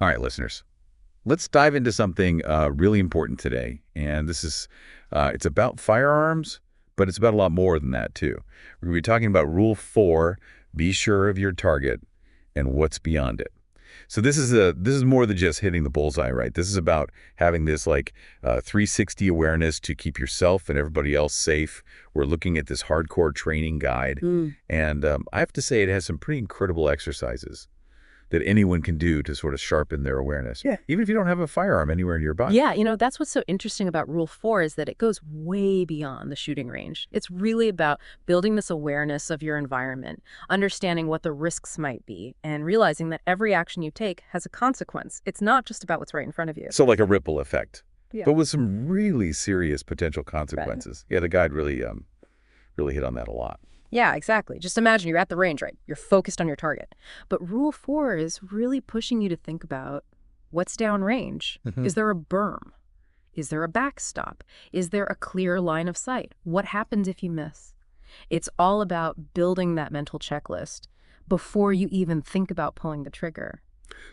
All right, listeners, let's dive into something really important today. And this is, it's about firearms, but it's about a lot more than that, too. We're going to be talking about Rule 4, be sure of your target and what's beyond it. So this is more than just hitting the bullseye, right? This is about having this 360 awareness to keep yourself and everybody else safe. We're looking at this hardcore training guide, and I have to say it has some pretty incredible exercises that anyone can do to sort of sharpen their awareness, Yeah. even if you don't have a firearm anywhere nearby. Yeah, that's what's so interesting about Rule 4 is that it goes way beyond the shooting range. It's really about building this awareness of your environment, understanding what the risks might be, and realizing that every action you take has a consequence. It's not just about what's right in front of you. So like a ripple effect, Yeah. but with some really serious potential consequences. Yeah, the guide really hit on that a lot. Yeah, exactly. Just imagine you're at the range, right? You're focused on your target. But Rule 4 is really pushing you to think about what's downrange. Is there a berm? Is there a backstop? Is there a clear line of sight? What happens if you miss? It's all about building that mental checklist before you even think about pulling the trigger.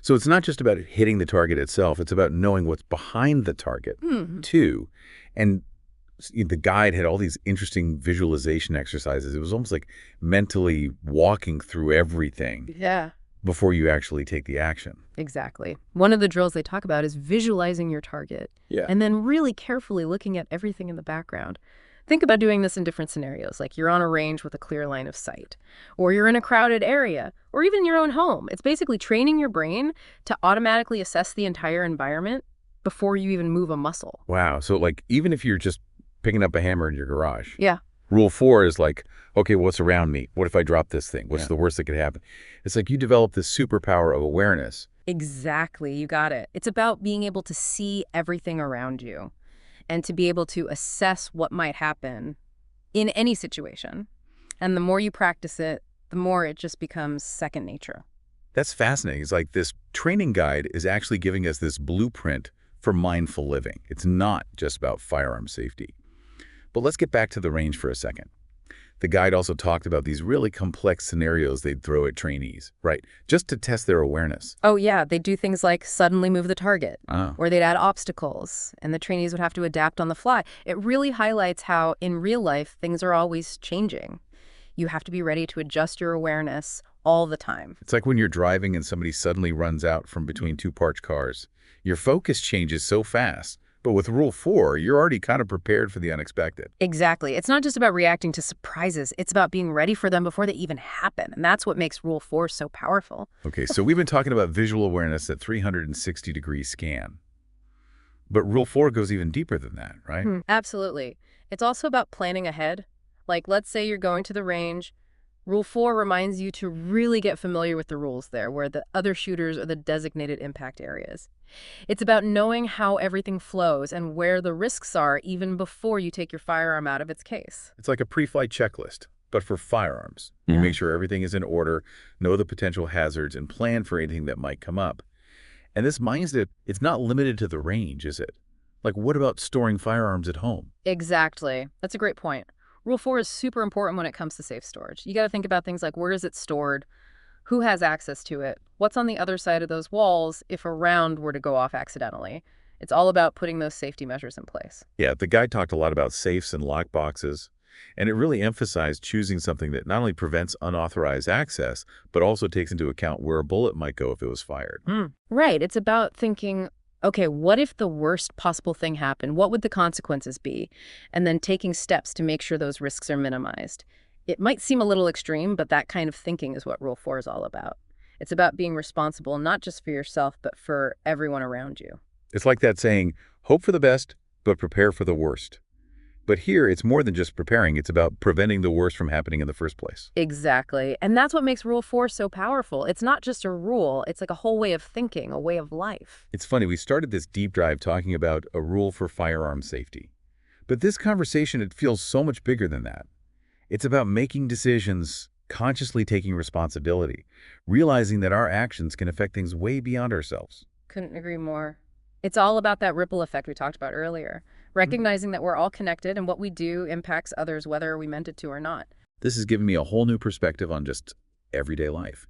So it's not just about hitting the target itself. It's about knowing what's behind the target, too. And the guide had all these interesting visualization exercises. It was almost like mentally walking through everything Yeah. before you actually take the action. Exactly. One of the drills they talk about is visualizing your target. Yeah. And then really carefully looking at everything in the background. Think about doing this in different scenarios, like you're on a range with a clear line of sight, or you're in a crowded area, or even your own home. It's basically training your brain to automatically assess the entire environment before you even move a muscle. Wow. So like even if you're just picking up a hammer in your garage. Yeah. Rule 4 is like, okay, what's around me? What if I drop this thing? What's the worst that could happen? It's like you develop this superpower of awareness. Exactly. You got it. It's about being able to see everything around you and to be able to assess what might happen in any situation. And the more you practice it, the more it just becomes second nature. That's fascinating. It's like this training guide is actually giving us this blueprint for mindful living. It's not just about firearm safety. But let's get back to the range for a second. The guide also talked about these really complex scenarios they'd throw at trainees, right? Just to test their awareness. Oh, yeah. They do things like suddenly move the target, Ah. or they'd add obstacles, and the trainees would have to adapt on the fly. It really highlights how, in real life, things are always changing. You have to be ready to adjust your awareness all the time. It's like when you're driving and somebody suddenly runs out from between two parked cars. Your focus changes so fast. But with Rule 4, you're already kind of prepared for the unexpected. Exactly. It's not just about reacting to surprises. It's about being ready for them before they even happen. And that's what makes Rule 4 so powerful. Okay, so we've been talking about visual awareness at 360-degree scan. But Rule 4 goes even deeper than that, right? Absolutely. It's also about planning ahead. Like, let's say you're going to the range. Rule 4 reminds you to really get familiar with the rules there, where the other shooters are the designated impact areas. It's about knowing how everything flows and where the risks are even before you take your firearm out of its case. It's like a pre-flight checklist, but for firearms. You make sure everything is in order, know the potential hazards, and plan for anything that might come up. And this mindset, it's not limited to the range, is it? Like, what about storing firearms at home? Exactly. That's a great point. Rule 4 is super important when it comes to safe storage. You got to think about things like where is it stored, who has access to it, what's on the other side of those walls if a round were to go off accidentally. It's all about putting those safety measures in place. Yeah, the guide talked a lot about safes and lock boxes, and it really emphasized choosing something that not only prevents unauthorized access, but also takes into account where a bullet might go if it was fired. Right. It's about thinking, okay, what if the worst possible thing happened? What would the consequences be? And then taking steps to make sure those risks are minimized. It might seem a little extreme, but that kind of thinking is what Rule 4 is all about. It's about being responsible, not just for yourself, but for everyone around you. It's like that saying, hope for the best, but prepare for the worst. But here, it's more than just preparing. It's about preventing the worst from happening in the first place. Exactly. And that's what makes Rule 4 so powerful. It's not just a rule. It's like a whole way of thinking, a way of life. It's funny, we started this deep dive talking about a rule for firearm safety. But this conversation, it feels so much bigger than that. It's about making decisions, consciously taking responsibility, realizing that our actions can affect things way beyond ourselves. Couldn't agree more. It's all about that ripple effect we talked about earlier, recognizing that we're all connected and what we do impacts others whether we meant it to or not. This has given me a whole new perspective on just everyday life.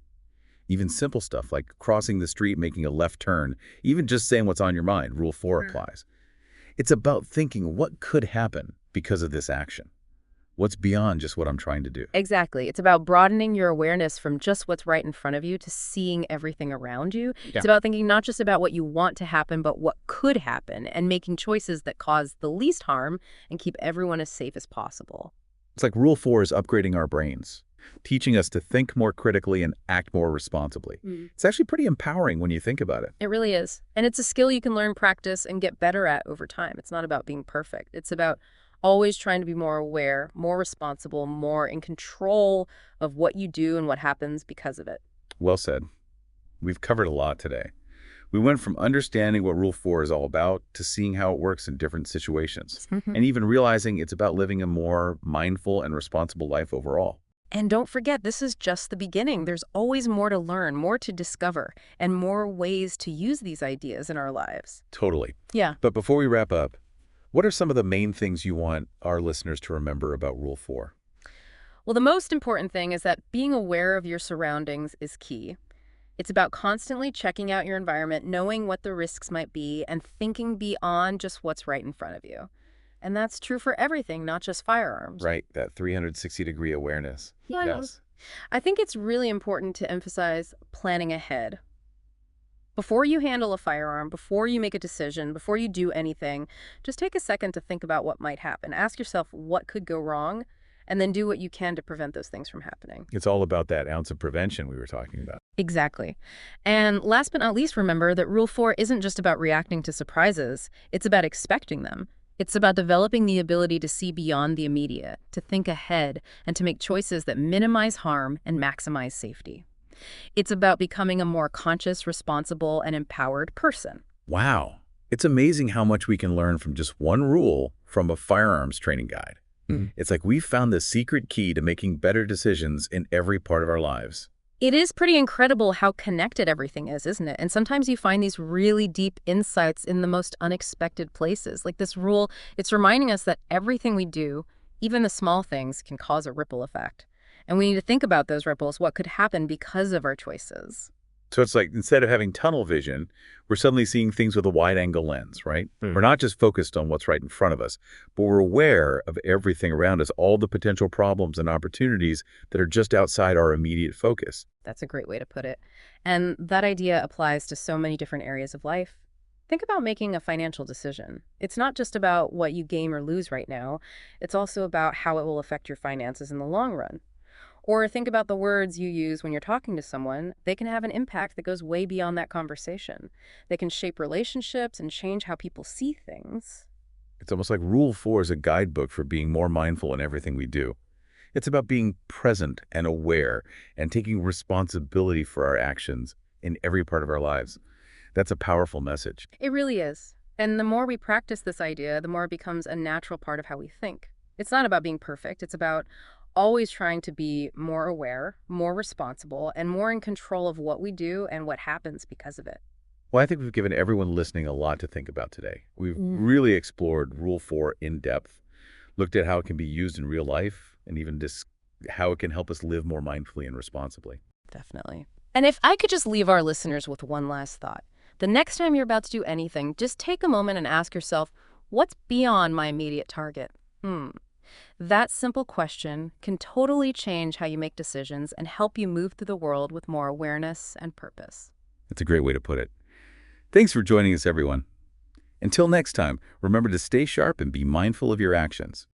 Even simple stuff like crossing the street, making a left turn, even just saying what's on your mind, Rule 4 applies. It's about thinking what could happen because of this action. What's beyond just what I'm trying to do. Exactly. It's about broadening your awareness from just what's right in front of you to seeing everything around you. It's about thinking not just about what you want to happen, but what could happen, and making choices that cause the least harm and keep everyone as safe as possible. It's like Rule 4 is upgrading our brains, teaching us to think more critically and act more responsibly. It's actually pretty empowering when you think about it. It really is. And it's a skill you can learn, practice, and get better at over time. It's not about being perfect. It's about always trying to be more aware, more responsible, more in control of what you do and what happens because of it. Well said. We've covered a lot today. We went from understanding what Rule 4 is all about to seeing how it works in different situations, and even realizing it's about living a more mindful and responsible life overall. And don't forget, this is just the beginning. There's always more to learn, more to discover, and more ways to use these ideas in our lives. Totally. Yeah. But before we wrap up, what are some of the main things you want our listeners to remember about Rule 4? Well, the most important thing is that being aware of your surroundings is key. It's about constantly checking out your environment, knowing what the risks might be, and thinking beyond just what's right in front of you. And that's true for everything, not just firearms. Right, that 360-degree awareness. Yes. I think it's really important to emphasize planning ahead. Before you handle a firearm, before you make a decision, before you do anything, just take a second to think about what might happen. Ask yourself what could go wrong, and then do what you can to prevent those things from happening. It's all about that ounce of prevention we were talking about. Exactly. And last but not least, remember that Rule 4 isn't just about reacting to surprises. It's about expecting them. It's about developing the ability to see beyond the immediate, to think ahead, and to make choices that minimize harm and maximize safety. It's about becoming a more conscious, responsible, and empowered person. Wow. It's amazing how much we can learn from just one rule from a firearms training guide. It's like we've found the secret key to making better decisions in every part of our lives. It is pretty incredible how connected everything is, isn't it? And sometimes you find these really deep insights in the most unexpected places. Like this rule, it's reminding us that everything we do, even the small things, can cause a ripple effect. And we need to think about those ripples, what could happen because of our choices. So it's like instead of having tunnel vision, we're suddenly seeing things with a wide-angle lens, right? We're not just focused on what's right in front of us, but we're aware of everything around us, all the potential problems and opportunities that are just outside our immediate focus. That's a great way to put it. And that idea applies to so many different areas of life. Think about making a financial decision. It's not just about what you gain or lose right now. It's also about how it will affect your finances in the long run. Or think about the words you use when you're talking to someone. They can have an impact that goes way beyond that conversation. They can shape relationships and change how people see things. It's almost like Rule 4 is a guidebook for being more mindful in everything we do. It's about being present and aware and taking responsibility for our actions in every part of our lives. That's a powerful message. It really is. And the more we practice this idea, the more it becomes a natural part of how we think. It's not about being perfect. It's about always trying to be more aware, more responsible, and more in control of what we do and what happens because of it. Well, I think we've given everyone listening a lot to think about today. We've really explored Rule 4 in depth, looked at how it can be used in real life, and even just how it can help us live more mindfully and responsibly. Definitely. And if I could just leave our listeners with one last thought. The next time you're about to do anything, just take a moment and ask yourself, what's beyond my immediate target? That simple question can totally change how you make decisions and help you move through the world with more awareness and purpose. That's a great way to put it. Thanks for joining us, everyone. Until next time, remember to stay sharp and be mindful of your actions.